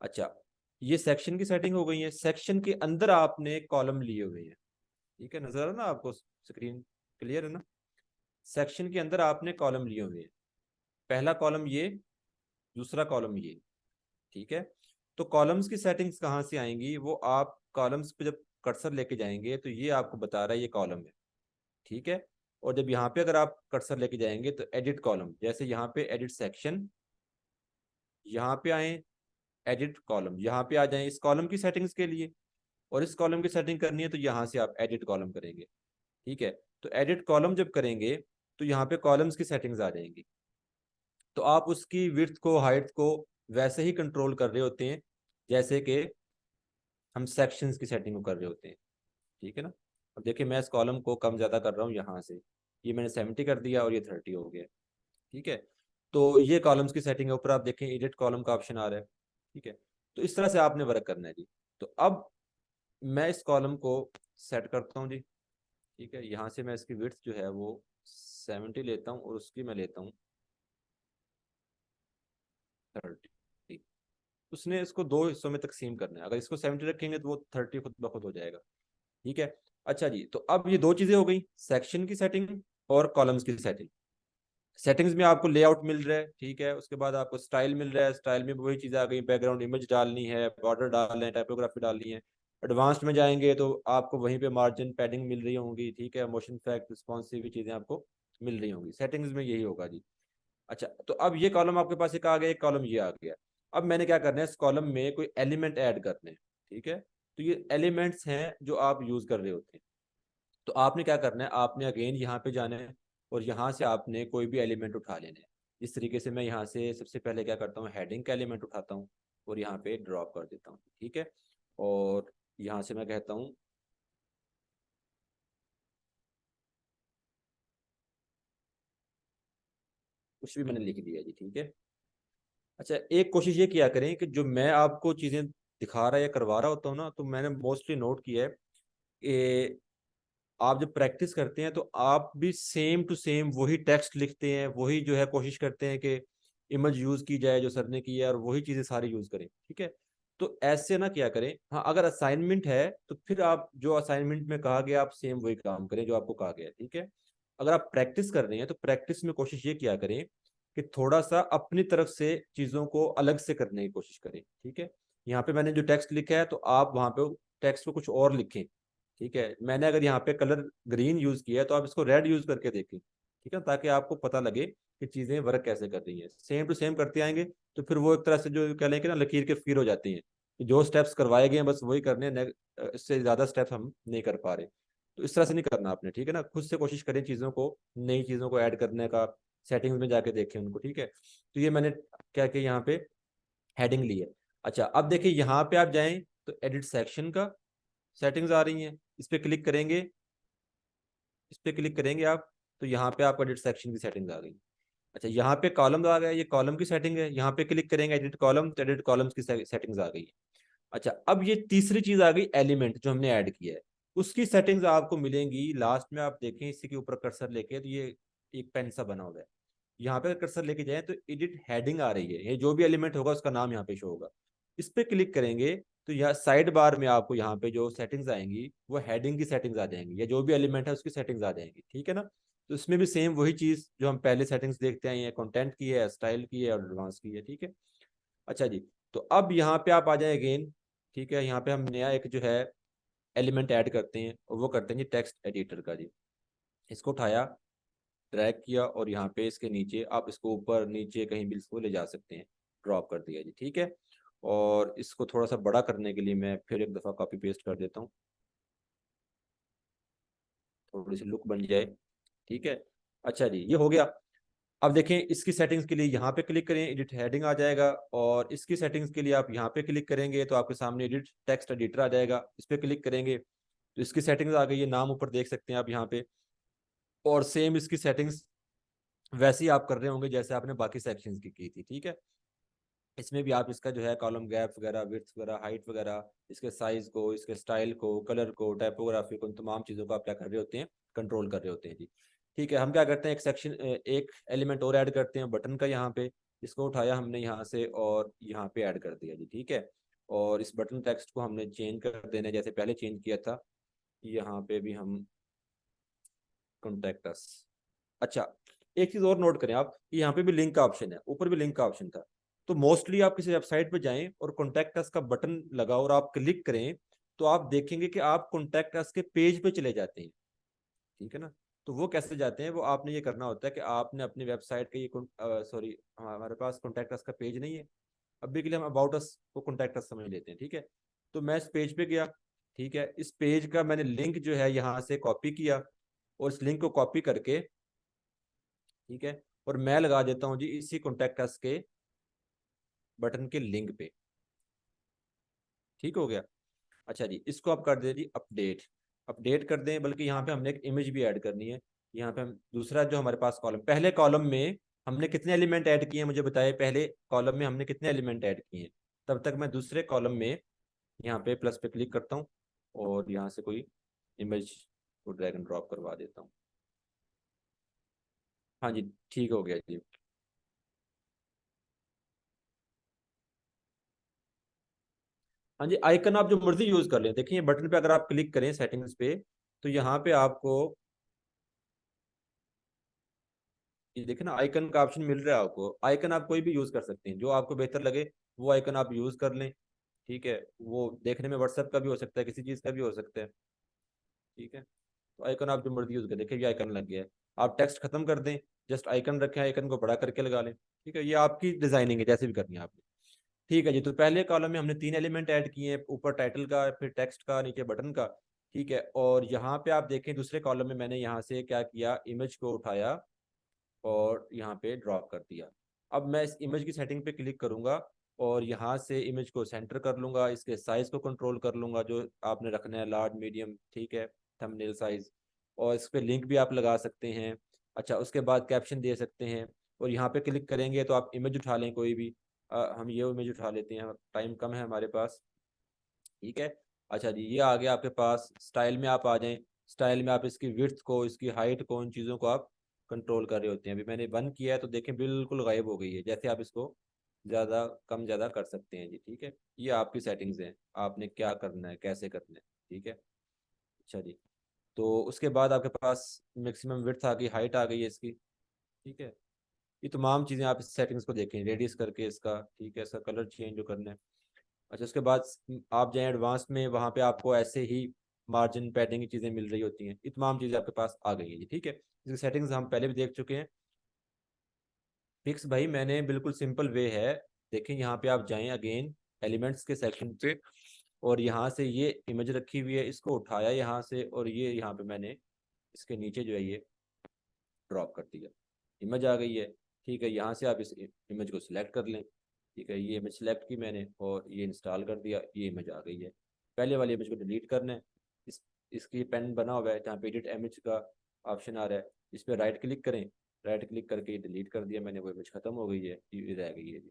अच्छा, ये सेक्शन की सेटिंग हो गई है। सेक्शन के अंदर आपने कॉलम लिए हुए हैं, ठीक है, नजर आ रहा है ना आपको, स्क्रीन क्लियर है ना। सेक्शन के अंदर आपने कॉलम लिए हुए हैं, पहला कॉलम ये, दूसरा कॉलम ये, ठीक है। तो कॉलम्स की सेटिंग्स कहाँ से आएंगी, वो आप कॉलम्स पे जब कर्सर लेके जाएंगे तो ये आपको बता रहा है ये कॉलम है, ठीक है। और जब यहाँ पे अगर आप कर्सर लेके जाएंगे तो एडिट कॉलम, जैसे यहाँ पे एडिट सेक्शन, यहाँ पे आए एडिट कॉलम, यहाँ पे आ जाए इस कॉलम की सेटिंग्स के लिए, और इस कॉलम की सेटिंग करनी है तो यहाँ से आप एडिट कॉलम करेंगे, ठीक है। तो एडिट कॉलम जब करेंगे तो यहाँ पे कॉलम्स की सेटिंग्स आ जाएंगी, तो आप उसकी विड्थ को, हाइट को वैसे ही कंट्रोल कर रहे होते हैं जैसे कि हम सेक्शंस की सेटिंग को कर रहे होते हैं, ठीक है ना। अब देखिए मैं इस कॉलम को कम ज़्यादा कर रहा हूँ यहाँ से, ये मैंने 70 कर दिया और ये 30 हो गया, ठीक है। तो ये कॉलम्स की सेटिंग है, ऊपर आप देखें एडिट कॉलम का ऑप्शन आ रहा है, ठीक है। तो इस तरह से आपने वर्क करना है जी। तो अब मैं इस कॉलम को सेट करता हूँ जी, ठीक है। यहाँ से मैं इसकी विड्थ जो है वो 70 लेता हूँ और उसकी मैं लेता हूँ 30। उसने इसको दो हिस्सों में तकसीम करना है, अगर इसको 70 रखेंगे तो वो 30 खुद ब खुद हो जाएगा। ठीक है। अच्छा जी, तो अब ये दो चीजें हो गई, सेक्शन की सेटिंग और कॉलम्स की सेटिंग। सेटिंग्स में आपको लेआउट मिल रहा है, ठीक है, उसके बाद आपको स्टाइल मिल रहा है, स्टाइल में भी वही चीज़ आ गई, बैकग्राउंड इमेज डालनी है, बॉर्डर डालना है, टाइपोग्राफी डालनी है। एडवांस्ड में जाएंगे तो आपको वहीं पे मार्जिन पैडिंग मिल रही होंगी, ठीक है, मोशन इफेक्ट रिस्पॉन्सिव भी चीज़ें आपको मिल रही होंगी। सेटिंग्स में यही होगा जी। अच्छा, तो अब ये कॉलम आपके पास एक आ गया, एक कॉलम ये आ गया। अब मैंने क्या करना है, इस कॉलम में कोई एलिमेंट ऐड करने हैं, ठीक है। तो ये एलिमेंट्स हैं जो आप यूज कर रहे होते हैं। तो आपने क्या करना है, आपने अगेन यहाँ पे जाना है और यहाँ से आपने कोई भी एलिमेंट उठा लेना है। इस तरीके से मैं यहाँ से सबसे पहले क्या करता हूँ, हेडिंग का एलिमेंट उठाता हूँ और यहाँ पे ड्रॉप कर देता हूँ, ठीक है। और यहाँ से मैं कहता हूँ, कुछ भी मैंने लिख दिया जी, ठीक है। अच्छा, एक कोशिश ये किया करें कि जो मैं आपको चीज़ें दिखा रहा या करवा रहा होता हूँ ना, तो मैंने मोस्टली नोट किया है कि आप जब प्रैक्टिस करते हैं तो आप भी सेम टू सेम वही टेक्स्ट लिखते हैं, वही जो है कोशिश करते हैं कि इमेज यूज की जाए जो सर ने की है, और वही चीजें सारी यूज करें, ठीक है। तो ऐसे ना किया करें। हाँ, अगर असाइनमेंट है तो फिर आप जो असाइनमेंट में कहा गया आप सेम वही काम करें जो आपको कहा गया, ठीक है। अगर आप प्रैक्टिस कर रहे हैं तो प्रैक्टिस में कोशिश ये किया करें कि थोड़ा सा अपनी तरफ से चीजों को अलग से करने की कोशिश करें, ठीक है। यहाँ पे मैंने जो टेक्स्ट लिखा है तो आप वहां पे टेक्स्ट को कुछ और लिखें, ठीक है। मैंने अगर यहाँ पे कलर ग्रीन यूज किया है तो आप इसको रेड यूज करके देखें, ठीक है, ताकि आपको पता लगे कि चीजें वर्क कैसे कर रही हैं। सेम टू सेम करते आएंगे तो फिर वो एक तरह से जो कह लें कि ना लकीर के फकीर हो जाती हैं, कि जो स्टेप्स करवाए गए हैं बस वही करने हैं, इससे ज्यादा स्टेप्स हम नहीं कर पा रहे। तो इस तरह से नहीं करना आपने, ठीक है ना। खुद से कोशिश करें चीजों को, नई चीजों को ऐड करने का, सेटिंग्स में जाके देखें उनको, ठीक है। तो ये मैंने क्या किया, यहाँ पे हेडिंग ली है। अच्छा, अब देखिए यहाँ पे आप जाएं तो एडिट सेक्शन का सेटिंग्स आ रही हैं, इस पे क्लिक करेंगे, इस पे क्लिक करेंगे आप, तो यहाँ पे आपको एडिट सेक्शन की सेटिंग्स आ गई। अच्छा, यहाँ पे कॉलम आ गया, ये कॉलम की सेटिंग है, यहाँ पे क्लिक करेंगे एडिट कॉलम, तो एडिट कॉलम्स की सेटिंग्स आ गई। अच्छा, अब ये तीसरी चीज आ गई, एलिमेंट जो हमने ऐड किया है, उसकी सेटिंग्स आपको मिलेंगी लास्ट में। आप देखें इसी के ऊपर कर्सर लेके, तो ये एक पेन सा बना हुआ है, यहाँ पे कर्सर लेके जाए तो एडिट हेडिंग आ रही है, ये जो भी एलिमेंट होगा उसका नाम यहाँ पे शो होगा। इस पे क्लिक करेंगे तो यहाँ साइड बार में आपको यहाँ पे जो सेटिंग्स आएंगी वो हेडिंग की सेटिंग्स आ जाएंगी, या जो भी एलिमेंट है उसकी सेटिंग्स आ जाएंगी, ठीक है ना। तो इसमें भी सेम वही चीज जो हम पहले सेटिंग्स देखते आए हैं, कंटेंट की है, स्टाइल की है और एडवांस की है, ठीक है। अच्छा जी, तो अब यहाँ पे आप आ जाए अगेन, ठीक है। यहाँ पे हम नया एक जो है एलिमेंट ऐड करते हैं और वो करते हैं जी टेक्स्ट एडिटर का जी। इसको उठाया, ड्रैग किया और यहाँ पे इसके नीचे आप इसको ऊपर नीचे कहीं भी इसको ले जा सकते हैं, ड्रॉप कर दिया जी, ठीक है। और इसको थोड़ा सा बड़ा करने के लिए मैं फिर एक दफ़ा कॉपी पेस्ट कर देता हूँ, थोड़ी सी लुक बन जाए, ठीक है। अच्छा जी, ये हो गया। अब देखें इसकी सेटिंग्स के लिए यहाँ पे क्लिक करें, एडिट हेडिंग आ जाएगा, और इसकी सेटिंग्स के लिए आप यहाँ पे क्लिक करेंगे तो आपके सामने एडिट टेक्स्ट एडिटर आ जाएगा, इस पे क्लिक करेंगे तो इसकी सेटिंग्स आ गई है, नाम ऊपर देख सकते हैं आप यहाँ पे। और सेम इसकी सेटिंग्स वैसे ही आप कर रहे होंगे जैसे आपने बाकी सेक्शंस की थी, ठीक है। इसमें भी आप इसका जो है कॉलम गैप वगैरह, विड्थ वगैरह, हाइट वगैरह, इसके साइज को, इसके स्टाइल को, कलर को, टाइपोग्राफी को, इन तमाम चीज़ों को आप क्या कर रहे होते हैं, कंट्रोल कर रहे होते हैं जी। ठीक है, हम क्या करते हैं, एक सेक्शन, एक एलिमेंट और ऐड करते हैं बटन का, यहाँ पे इसको उठाया हमने यहाँ से और यहाँ पे ऐड कर दिया जी, ठीक है। और इस बटन टेक्स्ट को हमने चेंज कर देना है जैसे पहले चेंज किया था, यहाँ पे भी हम कॉन्टेक्ट अस। अच्छा, एक चीज और नोट करें आप कि यहाँ पे भी लिंक का ऑप्शन है, ऊपर भी लिंक का ऑप्शन था। तो मोस्टली आप किसी वेबसाइट पे जाएं और कॉन्टैक्ट अस का बटन लगाओ और आप क्लिक करें तो आप देखेंगे कि आप कॉन्टैक्ट अस के पेज पे चले जाते हैं, ठीक है ना। तो वो कैसे जाते हैं, वो आपने ये करना होता है कि आपने अपनी वेबसाइट के ये सॉरी, हमारे पास कॉन्टैक्ट अस का पेज नहीं है अभी के लिए, हम अबाउट अस को कॉन्टैक्ट अस समझ लेते हैं, ठीक है। तो मैं इस पेज पे गया, ठीक है, इस पेज का मैंने लिंक जो है यहाँ से कॉपी किया और इस लिंक को कॉपी करके, ठीक है, और मैं लगा देता हूँ जी इसी कॉन्टैक्ट अस के बटन के लिंक पे, ठीक हो गया। अच्छा जी, इसको आप कर दे जी अपडेट, अपडेट कर दें, बल्कि यहाँ पे हमने एक इमेज भी ऐड करनी है। यहाँ पे हम दूसरा जो हमारे पास कॉलम, पहले कॉलम में हमने कितने एलिमेंट ऐड किए हैं मुझे बताए, पहले कॉलम में हमने कितने एलिमेंट ऐड किए हैं। तब तक मैं दूसरे कॉलम में यहाँ पे प्लस पे क्लिक करता हूँ और यहाँ से कोई इमेज को ड्रैग एंड ड्रॉप करवा देता हूँ। हाँ जी, ठीक हो गया जी। हाँ जी, आइकन आप जो मर्जी यूज कर लें। देखिए बटन पे अगर आप क्लिक करें सेटिंग्स पे, तो यहाँ पे आपको ये देखे ना आइकन का ऑप्शन मिल रहा है आपको। आइकन आप कोई भी यूज कर सकते हैं, जो आपको बेहतर लगे वो आइकन आप यूज कर लें। ठीक है, वो देखने में व्हाट्सएप का भी हो सकता है, किसी चीज़ का भी हो सकता है। ठीक है, तो आइकन आप जो मर्जी यूज करें। देखिए ये आइकन लग गया है। आप टेक्स्ट खत्म कर दें, जस्ट आइकन रखें, आइकन को बड़ा करके लगा लें। ठीक है, ये आपकी डिजाइनिंग है, जैसे भी करनी है आपने। ठीक है जी, तो पहले कॉलम में हमने तीन एलिमेंट ऐड किए हैं, ऊपर टाइटल का, फिर टेक्स्ट का, नीचे बटन का। ठीक है, और यहाँ पे आप देखें दूसरे कॉलम में मैंने यहाँ से क्या किया, इमेज को उठाया और यहाँ पे ड्रॉप कर दिया। अब मैं इस इमेज की सेटिंग पे क्लिक करूंगा और यहाँ से इमेज को सेंटर कर लूंगा, इसके साइज को कंट्रोल कर लूंगा जो आपने रखना है, लार्ज मीडियम। ठीक है, थंबनेल साइज। और इस पे लिंक भी आप लगा सकते हैं। अच्छा, उसके बाद कैप्शन दे सकते हैं। और यहाँ पे क्लिक करेंगे तो आप इमेज उठा लें कोई भी। हम ये इमेज उठा लेते हैं, टाइम कम है हमारे पास। ठीक है। अच्छा जी, ये आ गया आपके पास। स्टाइल में आप आ जाएं। स्टाइल में आप इसकी विड्थ को, इसकी हाइट को, इन चीज़ों को आप कंट्रोल कर रहे होते हैं। अभी मैंने वन किया है तो देखें बिल्कुल गायब हो गई है। जैसे आप इसको ज़्यादा कम ज़्यादा कर सकते हैं जी। ठीक है, ये आपकी सेटिंग्स हैं, आपने क्या करना है, कैसे करना है। ठीक है। अच्छा जी, तो उसके बाद आपके पास मैक्सिमम विड्थ आ गई, हाइट आ गई है इसकी। ठीक है, ये तमाम चीज़ें आप इस सेटिंग्स को देखें, रेडियस करके इसका। ठीक है, इसका कलर चेंज जो करना है। अच्छा, उसके बाद आप जाएं एडवांस में, वहाँ पे आपको ऐसे ही मार्जिन पैडिंग की चीज़ें मिल रही होती हैं। ये तमाम चीज़ें आपके पास आ गई हैं जी। ठीक है, इसकी सेटिंग्स हम पहले भी देख चुके हैं। फिक्स भाई मैंने बिल्कुल सिंपल वे है। देखें यहाँ पे आप जाएं अगेन एलिमेंट्स के सेक्शन पे, और यहाँ से ये इमेज रखी हुई है, इसको उठाया यहाँ से और ये यहाँ पे मैंने इसके नीचे जो है ये ड्रॉप कर दिया। इमेज आ गई है। ठीक है, यहाँ से आप इस इमेज को सिलेक्ट कर लें। ठीक है, ये इमेज सेलेक्ट की मैंने और ये इंस्टॉल कर दिया, ये इमेज आ गई है। पहले वाली इमेज को डिलीट करना है। इस इसकी पेन बना हुआ है जहाँ पे एडिट इमेज का ऑप्शन आ रहा है, इस पर राइट क्लिक करें। राइट क्लिक करके ये डिलीट कर दिया मैंने, वो इमेज खत्म हो गई है, ये रह गई है जी।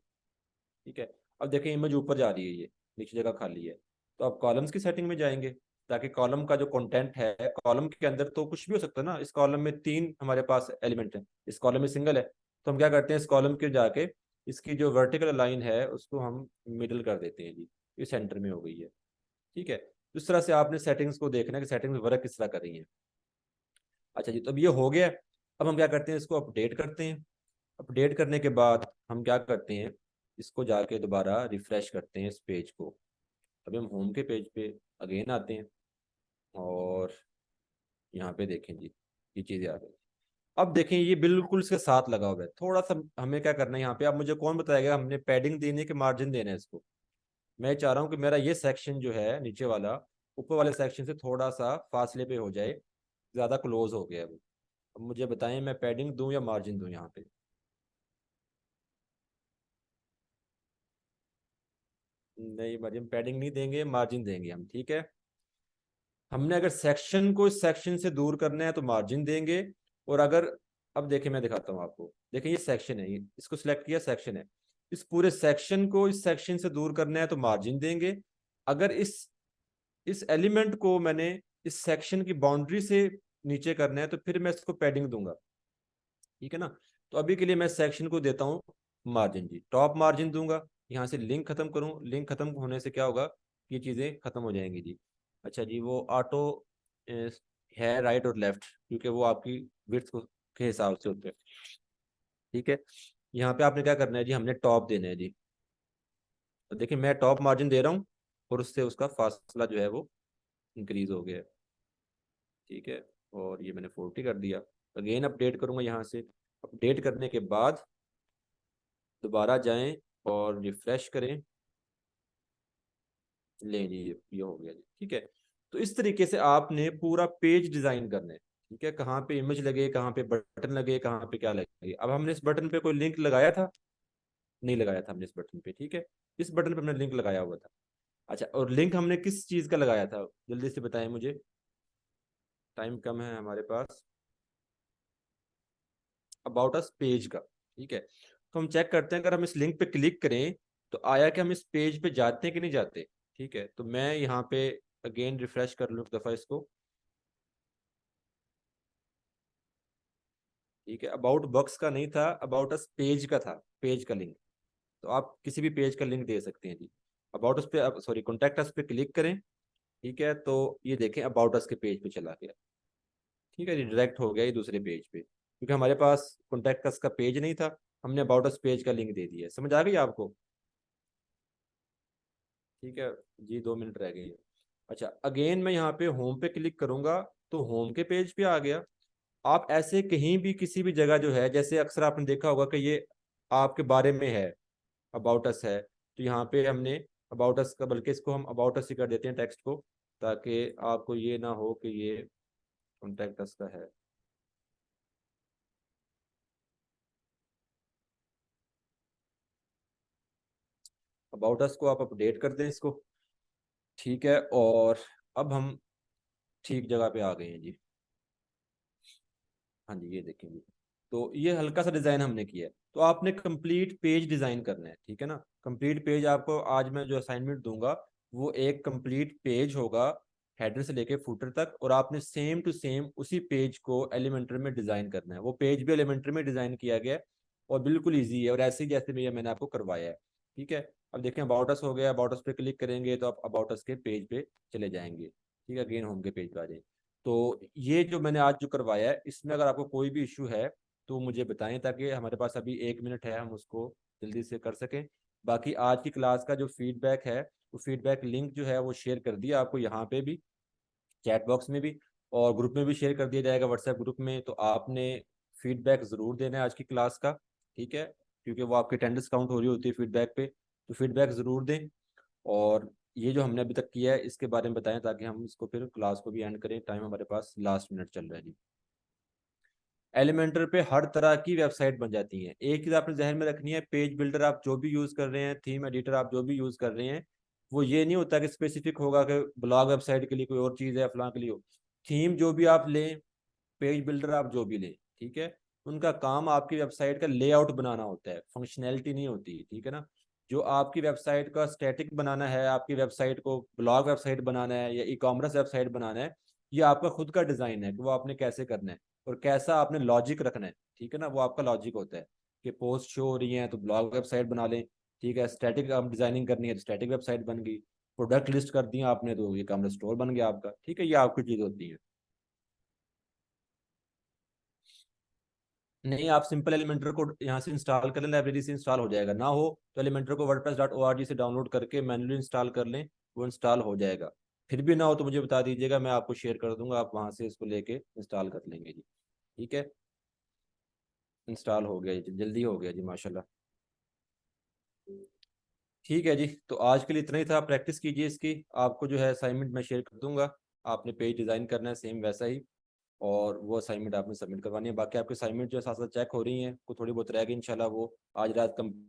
ठीक है, अब देखें इमेज ऊपर जा रही है, ये नीचे जगह खाली है। तो आप कॉलम्स की सेटिंग में जाएंगे, ताकि कॉलम का जो कंटेंट है, कॉलम के अंदर तो कुछ भी हो सकता है ना। इस कॉलम में तीन हमारे पास एलिमेंट है, इस कॉलम में सिंगल है। तो हम क्या करते हैं, इस कॉलम के जाके इसकी जो वर्टिकल लाइन है उसको हम मिडल कर देते हैं जी। ये सेंटर में हो गई है। ठीक है, इस तरह से आपने सेटिंग्स को देखना है कि सेटिंग्स वर्क किस तरह कर रही है। अच्छा जी, तो अब ये हो गया। अब हम क्या करते हैं, इसको अपडेट करते हैं। अपडेट करने के बाद हम क्या करते हैं, इसको जाके दोबारा रिफ्रेश करते हैं इस पेज को। अभी हम होम के पेज पे अगेन आते हैं और यहाँ पे देखें जी, ये चीज़ें आ गई। अब देखें ये बिल्कुल इसके साथ लगा हुआ है। थोड़ा सा हमें क्या करना है यहाँ पे, अब मुझे कौन बताएगा हमने पैडिंग देनी है कि मार्जिन देना है इसको। मैं चाह रहा हूँ कि मेरा ये सेक्शन जो है नीचे वाला, ऊपर वाले सेक्शन से थोड़ा सा फासले पे हो जाए, ज़्यादा क्लोज हो गया है वो। अब मुझे बताएं मैं पैडिंग दूं या मार्जिन दूं यहाँ पे। नहीं, मार्जिन पैडिंग नहीं देंगे, मार्जिन देंगे हम। ठीक है, हमने अगर सेक्शन को इस सेक्शन से दूर करना है तो मार्जिन देंगे। और अगर, अब देखिए मैं दिखाता हूँ आपको। देखिए ये सेक्शन है, ये इसको सिलेक्ट किया, सेक्शन है। इस पूरे सेक्शन को इस सेक्शन से दूर करना है तो मार्जिन देंगे। अगर इस एलिमेंट को मैंने इस सेक्शन की बाउंड्री से नीचे करना है तो फिर मैं इसको पैडिंग दूंगा। ठीक है ना। तो अभी के लिए मैं सेक्शन को देता हूँ मार्जिन जी, टॉप मार्जिन दूंगा। यहाँ से लिंक खत्म करूँ, लिंक खत्म होने से क्या होगा, ये चीज़ें खत्म हो जाएंगी जी। अच्छा जी, वो ऑटो है राइट और लेफ्ट, क्योंकि वो आपकी विड्थ को के हिसाब से होते हैं। ठीक है, यहाँ पे आपने क्या करना है जी, हमने टॉप देना है जी। तो देखिए मैं टॉप मार्जिन दे रहा हूँ और उससे उसका फासला जो है वो इंक्रीज हो गया है। ठीक है, और ये मैंने 40 कर दिया। अगेन अपडेट करूंगा यहाँ से। अपडेट करने के बाद दोबारा जाएं और रिफ्रेश करें। ले जी, ये हो गया जी। ठीक है, तो इस तरीके से आपने पूरा पेज डिजाइन करना है। ठीक है, कहाँ पे इमेज लगे, कहाँ पे बटन लगे, कहाँ पे क्या लगे। अब हमने इस बटन पे कोई लिंक लगाया था, नहीं लगाया था हमने इस बटन पे। ठीक है, इस बटन पे हमने लिंक लगाया हुआ था। अच्छा, और लिंक हमने किस चीज का लगाया था, जल्दी से बताएं मुझे, टाइम कम है हमारे पास। अबाउट अस पेज का। ठीक है, तो हम चेक करते हैं, अगर हम इस लिंक पे क्लिक करें तो आया कि हम इस पेज पे जाते हैं कि नहीं जाते। ठीक है, तो मैं यहाँ पे अगेन रिफ्रेश कर लूँ एक दफ़ा इसको। ठीक है, अबाउट बॉक्स का नहीं था, अबाउट अस पेज का था, पेज का लिंक। तो आप किसी भी पेज का लिंक दे सकते हैं जी। अबाउट अस पे, सॉरी, कॉन्टैक्ट अस पे क्लिक करें। ठीक है, तो ये देखें अबाउट अस के पेज पे चला गया। ठीक है जी, डायरेक्ट हो गया ये दूसरे पेज पे, क्योंकि हमारे पास कॉन्टैक्ट अस का पेज नहीं था, हमने अबाउट अस पेज का लिंक दे दिया। समझ आ गई आपको? ठीक है जी, 2 मिनट रह गए हैं। अच्छा, अगेन मैं यहाँ पे होम पे क्लिक करूंगा तो होम के पेज पे आ गया। आप ऐसे कहीं भी किसी भी जगह जो है, जैसे अक्सर आपने देखा होगा कि ये आपके बारे में है, अबाउट अस है, तो यहाँ पे हमने अबाउट अस का, बल्कि इसको हम अबाउट अस ही कर देते हैं टेक्स्ट को, ताकि आपको ये ना हो कि ये कॉन्टैक्ट अस का है। अबाउट अस को आप अपडेट कर दें इसको। ठीक है, और अब हम ठीक जगह पे आ गए हैं जी। हाँ जी, ये देखेंगे। तो ये हल्का सा डिजाइन हमने किया है, तो आपने कंप्लीट पेज डिजाइन करना है। ठीक है ना, कंप्लीट पेज आपको आज मैं जो असाइनमेंट दूंगा वो एक कंप्लीट पेज होगा, हेडर से लेके फुटर तक, और आपने सेम टू सेम उसी पेज को एलिमेंटर में डिजाइन करना है। वो पेज भी एलिमेंटर में डिजाइन किया गया है और बिल्कुल ईजी है, और ऐसे ही जैसे मैंने आपको करवाया है। ठीक है, अब देखें अबाउट अस हो गया, अबाउट अस पे क्लिक करेंगे तो आप अबाउट अस के पेज पे चले जाएंगे। ठीक है, अगेन होम के पेज पे आ जाए। तो ये जो मैंने आज जो करवाया है, इसमें अगर आपको कोई भी इशू है तो मुझे बताएं, ताकि हमारे पास अभी 1 मिनट है, हम उसको जल्दी से कर सकें। बाकी आज की क्लास का जो फीडबैक है, वो फीडबैक लिंक जो है वो शेयर कर दिया आपको यहाँ पे भी, चैट बॉक्स में भी, और ग्रुप में भी शेयर कर दिया जाएगा, व्हाट्सएप ग्रुप में। तो आपने फीडबैक ज़रूर देना है आज की क्लास का। ठीक है, क्योंकि वो आपकी अटेंडेंस काउंट हो रही होती है फीडबैक पे, तो फीडबैक ज़रूर दें। और ये जो हमने अभी तक किया है इसके बारे में बताएं, ताकि हम इसको फिर क्लास को भी एंड करें। टाइम हमारे पास लास्ट मिनट चल रहा है जी। एलिमेंटर पे हर तरह की वेबसाइट बन जाती है। एक चीज़ आपने जहन में रखनी है, पेज बिल्डर आप जो भी यूज़ कर रहे हैं, थीम एडिटर आप जो भी यूज़ कर रहे हैं, वो ये नहीं होता कि स्पेसिफिक होगा कि ब्लॉग वेबसाइट के लिए कोई और चीज़ है, फलां के लिए हो। थीम जो भी आप लें, पेज बिल्डर आप जो भी लें, ठीक है, उनका काम आपकी वेबसाइट का लेआउट बनाना होता है, फंक्शनैलिटी नहीं होती। ठीक है ना, जो आपकी वेबसाइट का स्टैटिक बनाना है, आपकी वेबसाइट को ब्लॉग वेबसाइट बनाना है या ई कॉमर्स वेबसाइट बनाना है, ये आपका खुद का डिज़ाइन है कि वो आपने कैसे करना है और कैसा आपने लॉजिक रखना है। ठीक है ना, वो आपका लॉजिक होता है कि पोस्ट शो हो रही है तो ब्लॉग वेबसाइट बना लें। ठीक है, स्टैटिक डिजाइनिंग करनी है तो स्टैटिक वेबसाइट बन गई। प्रोडक्ट लिस्ट कर दिया आपने तो ये कॉमर्स स्टोर बन गया आपका। ठीक है, ये आपकी चीज़ होती है। नहीं, आप सिंपल एलिमेंटर को यहाँ से इंस्टॉल कर लें, लाइब्रेरी से इंस्टॉल हो जाएगा। ना हो तो एलिमेंटर को wordpress.org से डाउनलोड करके मैन्युअली इंस्टॉल कर लें, वो इंस्टॉल हो जाएगा। फिर भी ना हो तो मुझे बता दीजिएगा, मैं आपको शेयर कर दूंगा, आप वहाँ से इसको लेके इंस्टॉल कर लेंगे जी। ठीक है, इंस्टॉल हो गया जी, जल्दी हो गया जी, माशाल्लाह। ठीक है जी, तो आज के लिए इतना ही था। प्रैक्टिस कीजिए इसकी, आपको जो है असाइनमेंट मैं शेयर कर दूंगा। आपने पेज डिज़ाइन करना है सेम वैसा ही, और वो असाइनमेंट आपने सबमिट करवानी है। बाकी आपकी असाइनमेंट जो है साथ साथ चेक हो रही हैं, कुछ थोड़ी बहुत रह गई, इंशाल्लाह वो आज रात कम